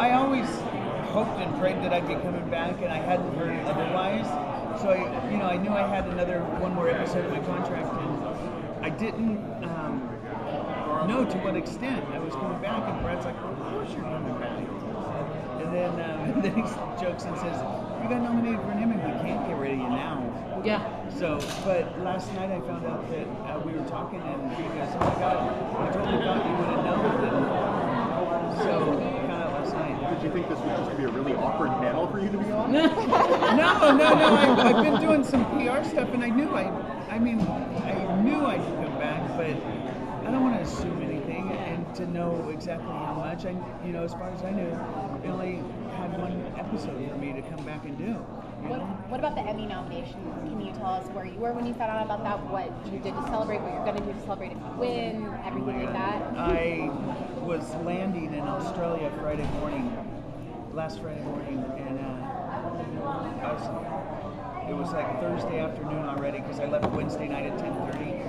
I always hoped and prayed that I'd be coming back, and I hadn't heard otherwise. So I knew I had one more episode of my contract, and I didn't know to what extent I was coming back. And Brad's like, "Of course you're coming back." And then he jokes and says, "You got nominated for an Emmy. We can't get rid of you now." Yeah. So, but last night I found out that we were talking, and he goes, "Oh my God, I totally thought you would have known." So, found out last night. Did you think this was just going to be a really awkward panel for you to be on? No. I've been doing some PR stuff, and I knew I knew I could come back, but I don't want to assume anything, and to know exactly how much. As far as I knew, they only had one episode for me to come back and do. What about the Emmy nomination? Can you tell us where you were when you found out about that? What you did to celebrate? What you're going to do to celebrate if you win? Everything like that? I was landing in Australia last Friday morning, and it was like Thursday afternoon already because I left Wednesday night at 10:30,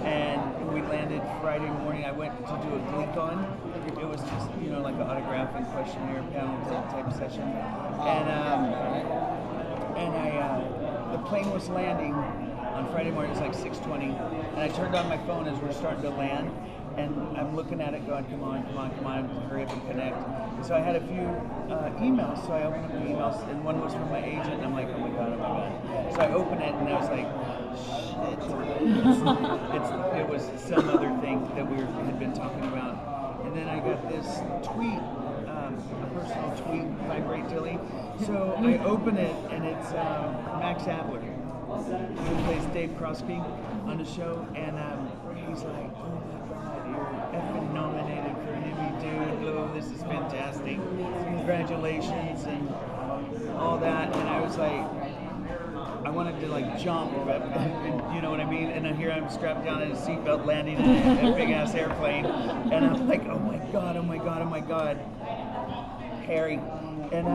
and we landed Friday morning. I went to do a Glee-con. It was just like an autograph and questionnaire panel type session, and the plane was landing on Friday morning. It was like 6:20, and I turned on my phone as we're starting to land. And I'm looking at it going, come on, hurry up and connect. And so I had a few emails, so I opened up the emails, and one was from my agent, and I'm like, oh my God. So I opened it, and I was like, shit. It was some other thing that we had been talking about. And then I got this tweet, a personal tweet, Vibrate Dilly. So I open it, and it's Max Adler, who plays Dave Crosby on the show, and he's like, oh my God, you're effing nominated for an Emmy, dude. Oh, this is fantastic. Congratulations, and all that. And I was like, I wanted to like jump, and you know what I mean? And then here I'm strapped down in a seatbelt landing in a big ass airplane, and I'm like, oh my God, Harry. And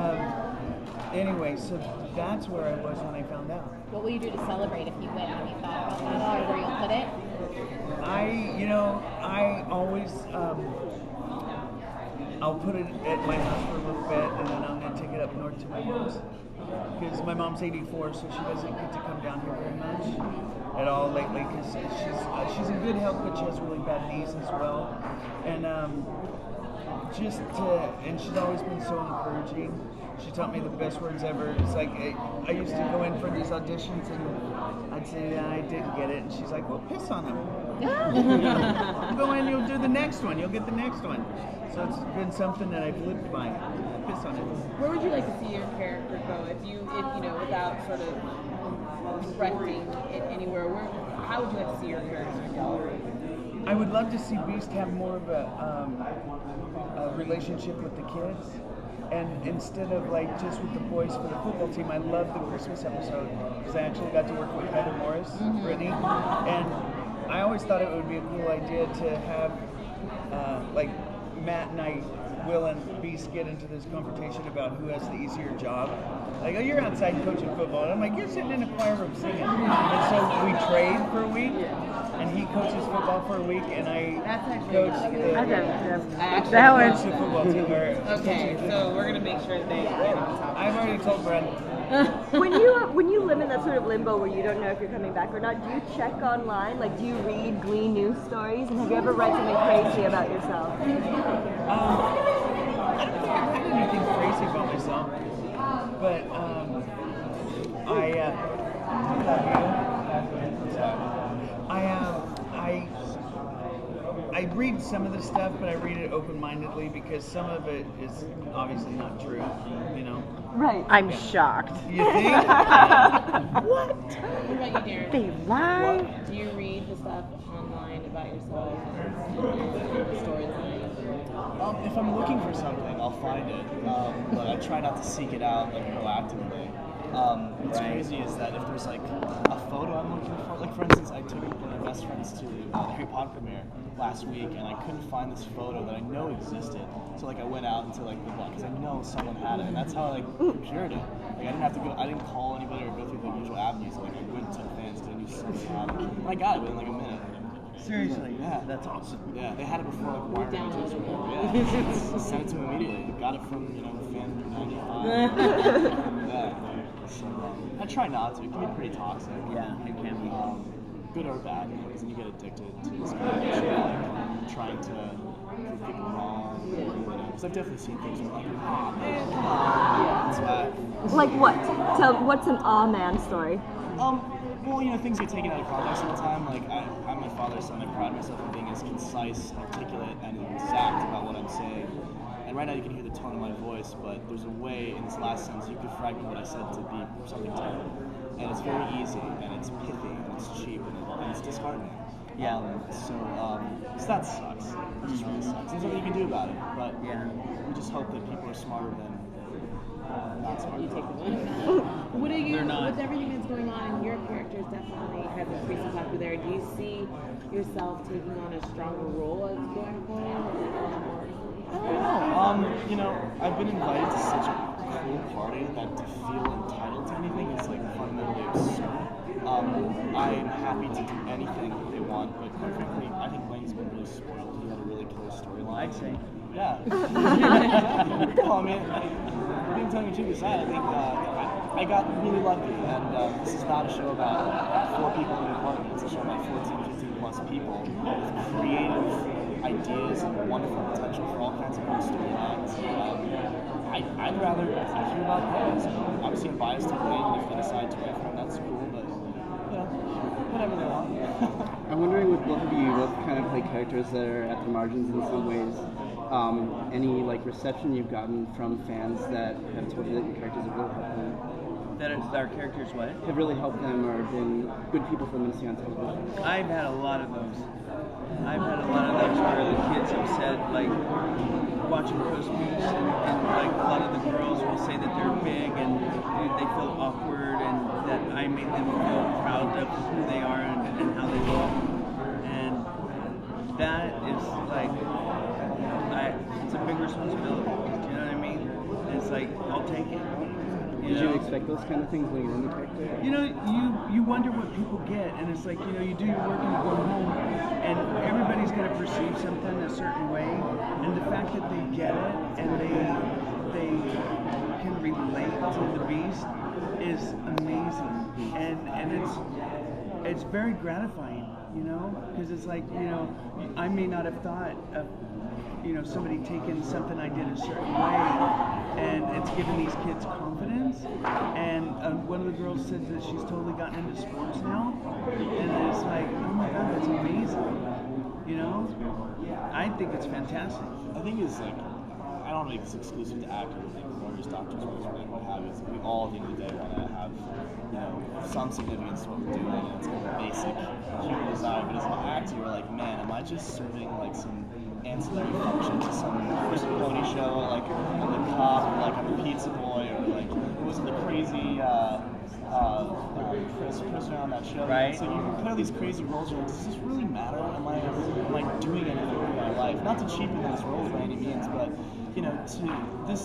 anyway, so that's where I was when I found out. What will you do to celebrate if you win? Have you thought about that, or where you'll put it? I always, I'll put it at my house for a little bit, and then I'm going to take it up north to my mom's. Because my mom's 84, so she doesn't get to come down here very much at all lately, because she's in good health, but she has really bad knees as well. And and she's always been so encouraging. She taught me the best words ever. It's like, I used to go in for these auditions, and I'd say, I didn't get it. And she's like, well, piss on them. You go in, you'll do the next one. You'll get the next one. So it's been something that I've lived by. Piss on it. Where would you like to see your character go if you know, without sort of directing it anywhere? How would you like to see your character go? I would love to see Beast have more of a relationship with the kids. And instead of like just with the boys for the football team, I love the Christmas episode because I actually got to work with Heather Morris, Brittany, and I always thought it would be a cool idea to have like Matt and I, Will and Beast get into this confrontation about who has the easier job. Like, oh, you're outside coaching football, and I'm like, you're sitting in a choir room singing. And so we trade for a week. And he coaches football for a week, and I coach the football team. Okay, so we're gonna make sure they get on top. I've already told Brent. When you live in that sort of limbo where you don't know if you're coming back or not, do you check online? Like, do you read Glee news stories? And have you ever read something crazy about yourself? I don't think I've had anything crazy about myself, but I read some of the stuff, but I read it open-mindedly because some of it is obviously not true, you know? Right. I'm shocked. You think? What? What about you, Darren? They lie? Do you read the stuff online about yourself and the storyline? If I'm looking for something, I'll find it, but I try not to seek it out like proactively. What's crazy is that if there's like a photo I'm looking for, like for instance, I took one of my best friends to the Harry Potter premiere last week, and I couldn't find this photo that I know existed. So like I went out into like the block because I know someone had it, and that's how I like procured it. Like I didn't call anybody or go through the usual avenues. Like I went to fans because I knew someone had it, and I got it within like a minute. Seriously, Yeah. that's awesome. Yeah, they had it before like wiring downloaded users. it. Yeah, sent it to them immediately. Got it from Fan 95. Yeah. So I try not to. It can be pretty toxic. Yeah, it can be. Good or bad, because then you get addicted to this kind of shit, like trying to prove people wrong. Because I've definitely seen things where I'm like, oh man, come on, that's bad. Like what? So what's an aw man story? Well, things get taken out of context all the time. Like, I'm my father's son. I pride myself on being as concise, articulate, and exact about what I'm saying. And right now you can hear the tone of my voice, but there's a way in this last sentence you could fragment what I said to be something terrible. And it's very easy, and it's pithy, and it's cheap, and it's disheartening. Yeah. So that sucks. It just really sucks. There's nothing you can do about it, but Yeah. we just hope that people are smarter than not smart. You take the one. What are you, They're not. with everything that's going on, and your characters definitely has increased in popularity, do you see yourself taking on a stronger role as going forward? I don't know. I've been invited to such a cool party that to feel entitled to anything is like fundamentally absurd. I'm happy to do anything they want, but quite frankly, I think Blaine's been really spoiled. He had a really clear storyline. I'd say. Yeah. Well, I mean, being tongue in cheek aside, I think I got really lucky, and this is not a show about 4 people in an apartment. It's a show about 14, 15 plus people with creative ideas and wonderful potential for all kinds of cool storylines. I'd rather hear about those. Obviously, I'm biased to Blaine, and if they decide to write for him, that's cool, but whatever they want. I'm wondering, with both of you, both kind of play characters that are at the margins in some ways. Any reception you've gotten from fans that have told you that your characters have really helped them? That our characters what? Have really helped them or been good people for them to see on television? I've had a lot of those. I've had a lot of those where the kids have said, like, watching Coast Moose, and like a lot of the girls will say that they're big and they feel awkward, and that I make them feel proud of who they are and how they look. And that is like, it's a big responsibility. You know what I mean? And it's like, I'll take it. Did you expect those kind of things when you're in the character? You wonder what people get, and it's like, you do your work and you go home, and everybody's going to perceive something a certain way, and the fact that they get it and they can relate to the beast is amazing, and it's very gratifying, because it's like, I may not have thought of somebody taking something I did a certain way, and it's given these kids confidence. And one of the girls said that she's totally gotten into sports now, and it's like, oh my God, that's amazing. I think it's fantastic. I think it's like, I don't think it's exclusive to actors. I think lawyers, doctors, what have you. We all, at the end of the day, want to have, some significance to what we're doing, and it's kind of a basic human desire. But as an actor, you're like, man, am I just serving like some ancillary function to some Chris Pony show, like I'm the cop, or like I'm a pizza boy, or like was it the crazy Chris on that show? Right. So you play all these crazy roles. You're like, does this really matter? Am I doing anything with my life? Not to cheapen those roles by any means, but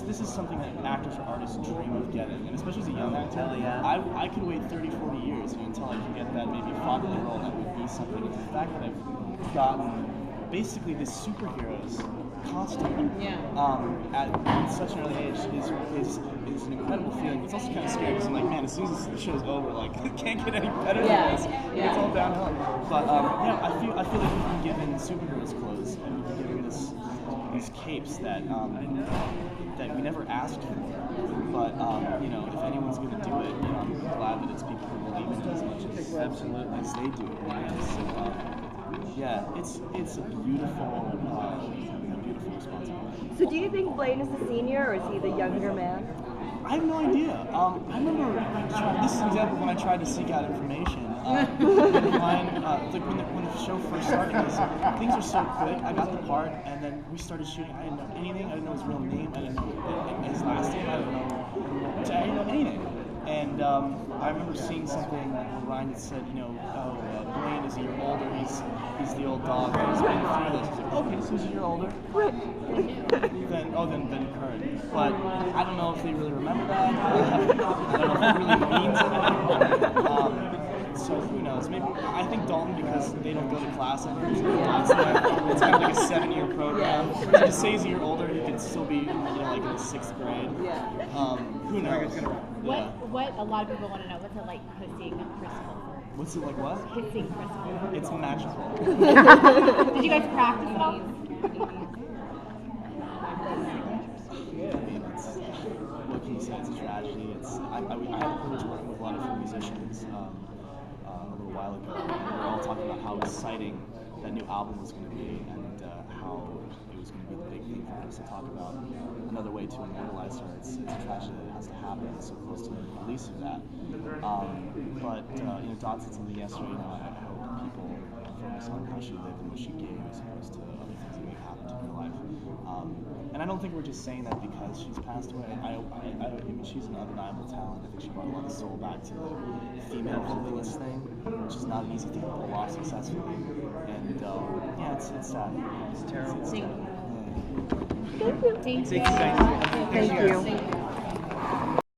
this is something that actors or artists dream of getting, and especially as a young actor. Yeah. I could wait 30, 40 years until I could get that maybe fatherly role that would be something. And the fact that I've gotten basically this superhero's costume at such an early age is an incredible feeling. It's also kind of scary because I'm like, man, as soon as the show's over, like, it can't get any better than this. It's all downhill. But I feel like we've been given superheroes clothes, and we've been given these capes that we never asked for. But if anyone's going to do it, I'm glad that it's people who believe in it as much as they do. It's a beautiful responsibility. So do you think Blaine is the senior or is he the younger man? I have no idea. I remember this is an example when I tried to seek out information. When the show first started, things were so quick. I got the part, and then we started shooting. I didn't know anything. I didn't know his real name. I didn't know his last name. I didn't know anything. And I remember seeing something where Ryan had said, Blaine is a year older. He's the old dog. He's been through this. I was like, okay, so he's a year older. Then Kurt. But I don't know if they really remember that. I don't know if it really means anything. So So who knows? Maybe I think Dalton because they don't go to class ever. It's kind of like a 7-year program. Yeah. So just say he's a year older, he could still be like in 6th grade. Yeah. Who knows? What a lot of people want to know, what's it like kissing Crystal? What's it like? What? Kissing Crystal. It's magical. Did you guys practice at all? What can you say? It's a tragedy. I had the privilege of working with a lot of film musicians a little while ago, and they were all talking about how exciting that new album was going to be, and how it was going to be the big thing for us to talk about. Another way to immortalize her. It's a tragedy that has to happen so close to the release of that. But Dot said something yesterday. I hope people focus on how she lived and what she gave as opposed to other things that may happen to her life. And I don't think we're just saying that because she's passed away. I mean, she's an undeniable talent. I think she brought a lot of soul back to the female vocalist thing, which is not an easy thing to pull off successfully. And yeah, it's sad. It's terrible. Thank you. Thank you. Thank you. Thank you guys. Thank you.